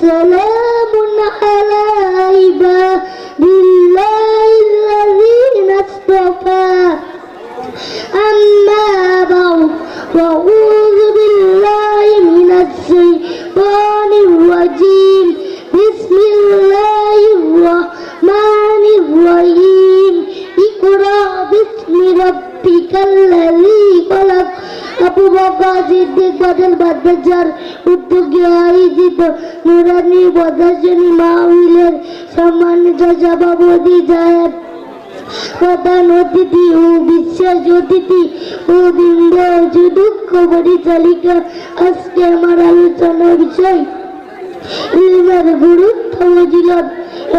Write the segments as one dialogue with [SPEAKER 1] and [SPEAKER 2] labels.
[SPEAKER 1] সালামুন আলা ইবাদিল্লাহিল্লাযীনা ইসতাফা আম্মা বা'দ আউযু বিল্লাহি মিনাশ শাইতানির রাজীম বিসমিল্লাহির রাহমানির রহিম ইকরা বিসমি রাব্বিকাল্লাযী খলাক আবু বকর সিদ্দিক বাদল বাদজার উদ্যোগে আয়োজিত নুরানি প্রদর্শনী মাহফিলের সম্মানিত সভাপতি সাহেব, প্রধান অতিথি ও বিশেষ অতিথি ও বৃন্দ, সুদক্ষ পরিচালিকা, আজকে আমার আলোচনার বিষয় ইলমের গুরুত্ব ফজিলত।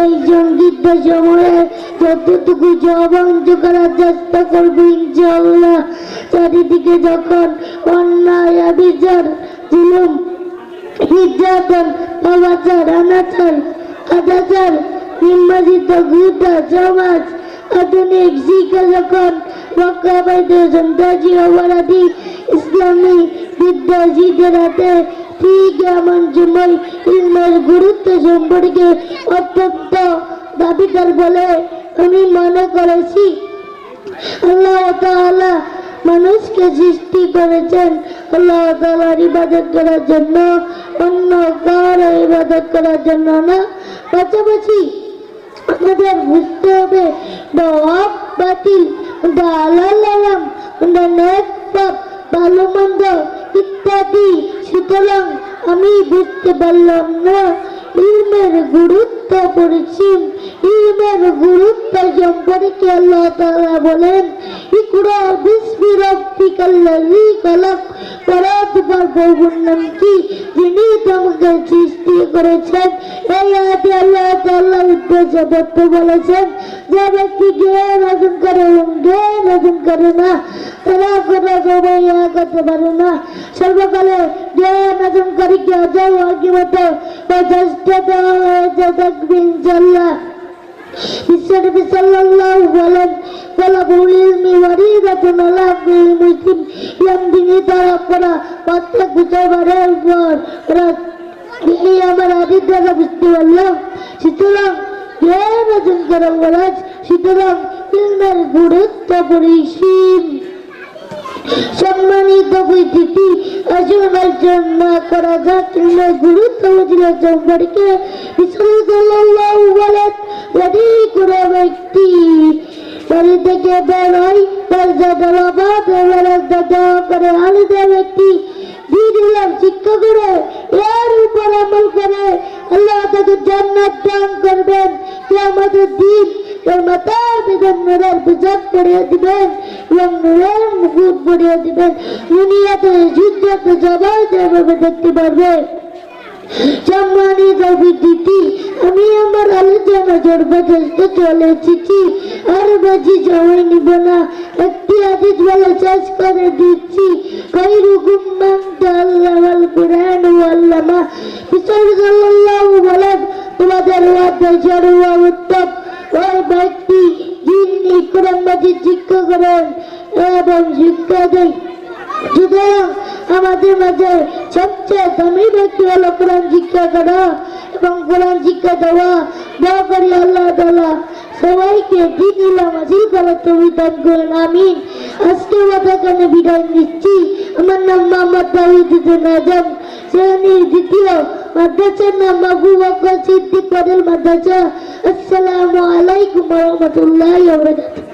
[SPEAKER 1] এই সংক্ষিপ্ত সময়ে যতটুকু জবাঞ্জ করার চেষ্টা করবো ইনশাআল্লাহ। চারিদিকে যখন অন্যায়, বিচার, জুলুম, নির্যাতন, অবাচার, অনাচার, অত্যাচার, নির্বাচিত গোটা সমাজ, আধুনিক শিক্ষা যখন রক্ষা পাইতে সন্ত্রাসী অপরাধী ইসলামী বিদ্রোহীদের হাতে, ঠিক এমন সময় ইলমের গুরুত্ব সম্পর্কে অত্যন্ত দাবিদার বলে আমি মনে করেছি। আল্লাহ তাআলা মানুষকে সৃষ্টি করেছেন আল্লাহ তাআলার ইবাদত করার জন্য, অন্য কারো ইবাদত করার জন্য না। পাশাপাশি আমাদের বুঝতে হবে হক বাতিল, হালাল হারাম, নেক পাপ, ভালো মন্দ ইত্যাদি। সুতরাং আমি বুঝতে পারলাম না ইলমের গুরুত্ব পরিসীম। ইলমের গুরুত্ব সম্পর্কে আল্লাহ তাআলা বলেন ইকরা বিসমি রাব্বিকাল্লাযী খলাক, পড়ো তোমার প্রভুর নাম কি যিনি তোমাকে সৃষ্টি করেছেন। এই আয়াতে আল্লাহ তাআলা উদ্দেশ্যে বলেছেন যে ব্যক্তি জ্ঞান অর্জন করে এবং জ্ঞান অর্জন করে না তারা কোনো সময় করতে পারে না। সর্বকালে জ্ঞান অর্জনকারীকে অজয় আকিমতে যথেষ্ট দেওয়া হয়েছে থাকবে ইনশাআল্লাহ। বিশ্বনবী সাল্লাল্লাহু বলেন তালাবুল ইলমি ওয়ারিদাতুন আলা কুল্লি মুসলিম, ইলম দিনী তলব করা প্রত্যেক মুসলমানের উপর। এই আমার হাদিস দ্বারা বুঝতে পারলাম। সুতরাং জ্ঞান অর্জন করা ফরজ, সুতরাং ইলমের গুরুত্ব পরিসীম। সম্মানিত উপস্থিতি, আসুন আলোচনা করা যাক ইলমের গুরুত্ব ফজিলত সম্পর্কে। রাসূল সাল্লাল্লাহু বলেন যদি কোনো ব্যক্তি বাড়ি থেকে বের হয় করে আলাদা ব্যক্তি দিলাম শিক্ষা করে এর উপর আমল করে আল্লাহ তাকে জান্নাত দান করবেন। কিয়ামতের দিন এর মাথার ভিতর নূরের পোশাক পরিয়ে দিবেন এবং নূরের মুকুট পরিয়ে দিবেন। দুনিয়াতে যুদ্ধ সবাই যেভাবে দেখতে পারবে। সম্মানিত উপস্থিতি, আমি আমার আলোচনা সর্বশ্রেষ্ঠ চলে এসেছি, আর বেশি সময় নিব না। একটি হাদিস বলে শেষ করে দিচ্ছি। খায়রুকুম মান তাআল্লামাল কুরআন ওয়া আল্লামা। রাসূল সাল্লাল্লাহু বলেন তোমাদের মধ্যে সর্বোত্তম ওই ব্যক্তি যিনি কোরআন মাজিদ শিক্ষা করেন এবং শিক্ষা দেন। সুতরাং আমাদের মাঝে সবচেয়ে দামি ব্যক্তি হলো কোরআন শিক্ষা করা এবং কোরআন শিক্ষা দেওয়া। দোয়া করি আল্লাহ তাআলা সবাইকে দিন ইলম হাসিল করার তৌফিক দান করেন, আমিন। আজকে কথাখানে বিদায় নিচ্ছি। আমার নাম মোহাম্মদ তাওহীদুদ্দিন আজম, শ্রেণী দ্বিতীয়, মাদ্রাসার নাম আবু বকর সিদ্দিক বাদল মাদ্রাসা। আসসালামু আলাইকুম ওয়া রাহমাতুল্লাহি ওয়া বারাকাতুহু।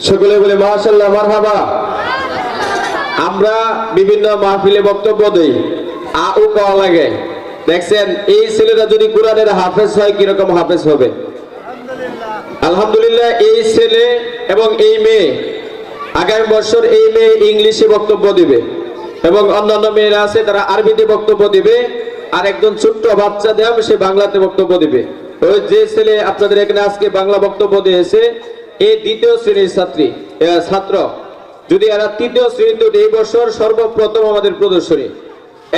[SPEAKER 2] সকলে বলে মাশাআল্লাহ, মারহাবা। আমরা বিভিন্ন মাহফিলে বক্তব্য দেই, আউ পাওয়া লাগে। দেখছেন এই ছেলেরা যদি কোরআনের হাফেজ হয় কিরকম হাফেজ হবে। আলহামদুলিল্লাহ, এই ছেলে এবং এই মেয়ে আগামী বছর এই মেয়ে ইংলিশে বক্তব্য দিবে এবং অন্যান্য মেয়েরা আছে তারা আরবিতে বক্তব্য দিবে, আর একজন ছোট্ট বাচ্চা দেব সে বাংলাতে বক্তব্য দিবে। ওই যে ছেলে আপনাদের এখানে আজকে বাংলা বক্তব্য দিয়েছে এই দ্বিতীয় শ্রেণীর ছাত্র, যদি এরা তৃতীয় শ্রেণীতে এই বছর সর্বপ্রথম আমাদের প্রদর্শনী।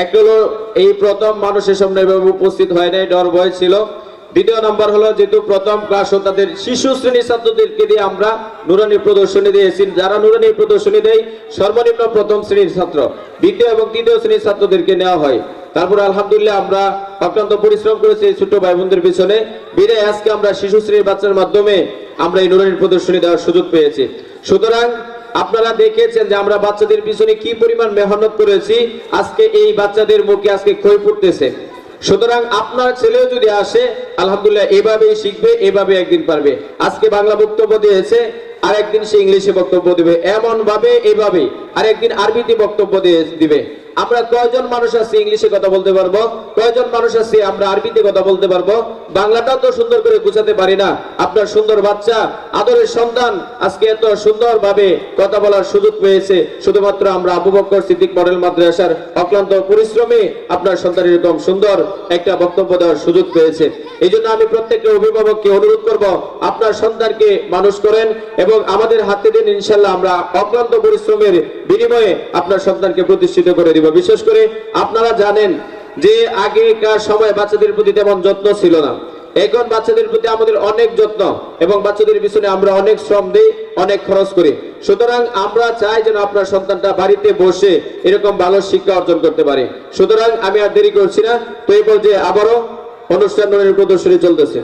[SPEAKER 2] এক হলো এই প্রথম মানুষের সামনে উপস্থিত হয় নাই, ডর ভয় ছিল। দ্বিতীয় নম্বর হলো যেহেতু প্রথম ক্লাস তাদের শিশু শ্রেণীর ছাত্রদেরকে দিয়ে আমরা নুরানি প্রদর্শনী দিয়েছি। যারা নুরানি প্রদর্শনী দেয় সর্বনিম্ন প্রথম শ্রেণীর ছাত্র, দ্বিতীয় এবং তৃতীয় শ্রেণীর ছাত্রদেরকে নেওয়া হয়। তারপরে আলহামদুলিল্লাহ আমরা অক্লান্ত পরিশ্রম করেছি এই ছোট্ট ভাই বোনদের পিছনে। বিদায় আজকে আমরা শিশুশ্রীর বাচ্চার মাধ্যমে আমরা এই নুরানির প্রদর্শনী দেওয়ার সুযোগ পেয়েছি। সুতরাং আপনারা দেখেছেন যে আমরা বাচ্চাদের পিছনে কি পরিমাণ মেহনত করেছি, আজকে এই বাচ্চাদের মুখে আজকে খই ফুটতেছে। সুতরাং আপনার ছেলেও যদি আসে আলহামদুলিল্লাহ এভাবেই শিখবে, এভাবে একদিন পারবে। আজকে বাংলা বক্তব্য দিয়েছে, আর একদিন সে ইংলিশে বক্তব্য দিবে, এমন ভাবে এভাবে আর একদিন আরবিতে বক্তব্য দিবে। আমরা কয়জন মানুষ আছি ইংলিশে কথা বলতে পারবো, কয়জন মানুষ আছি আমরা আরবিতে কথা বলতে পারবো, বাংলাটাও তো সুন্দর করে গুছাতে পারি না। আপনার সুন্দর বাচ্চা, আদরের সন্তান আজকে এত সুন্দর ভাবে কথা বলার সুযোগ পেয়েছে, শুধুমাত্র আমরা আবু বকর সিদ্দিক মডেল মাদ্রাসার অক্লান্ত পরিশ্রমে আপনার সন্তান এরকম সুন্দর একটা বক্তব্য দেওয়ার সুযোগ পেয়েছে। এই জন্য আমি প্রত্যেকটা অভিভাবককে অনুরোধ করব, আপনার সন্তানকে মানুষ করেন এবং আমাদের হাতে দিন, ইনশাল্লাহ আমরা অক্লান্ত পরিশ্রমের বিনিময়ে আপনার সন্তানকে প্রতিষ্ঠিত করে দিব। বিশেষ করে আপনারা জানেন যে আগেকার সময় বাচ্চাদের প্রতি তেমন যত্ন ছিল না, এখন বাচ্চাদের প্রতি আমাদের অনেক যত্ন এবং বাচ্চাদের পিছনে আমরা অনেক শ্রম দিই, অনেক খরচ করি। সুতরাং আমরা চাই যেন আপনার সন্তানটা বাড়িতে বসে এরকম ভালো শিক্ষা অর্জন করতে পারে। সুতরাং আমি আর দেরি করছি না, তো এই পর্যায়ে আবারও অনুষ্ঠান প্রদর্শনী চলতেছে।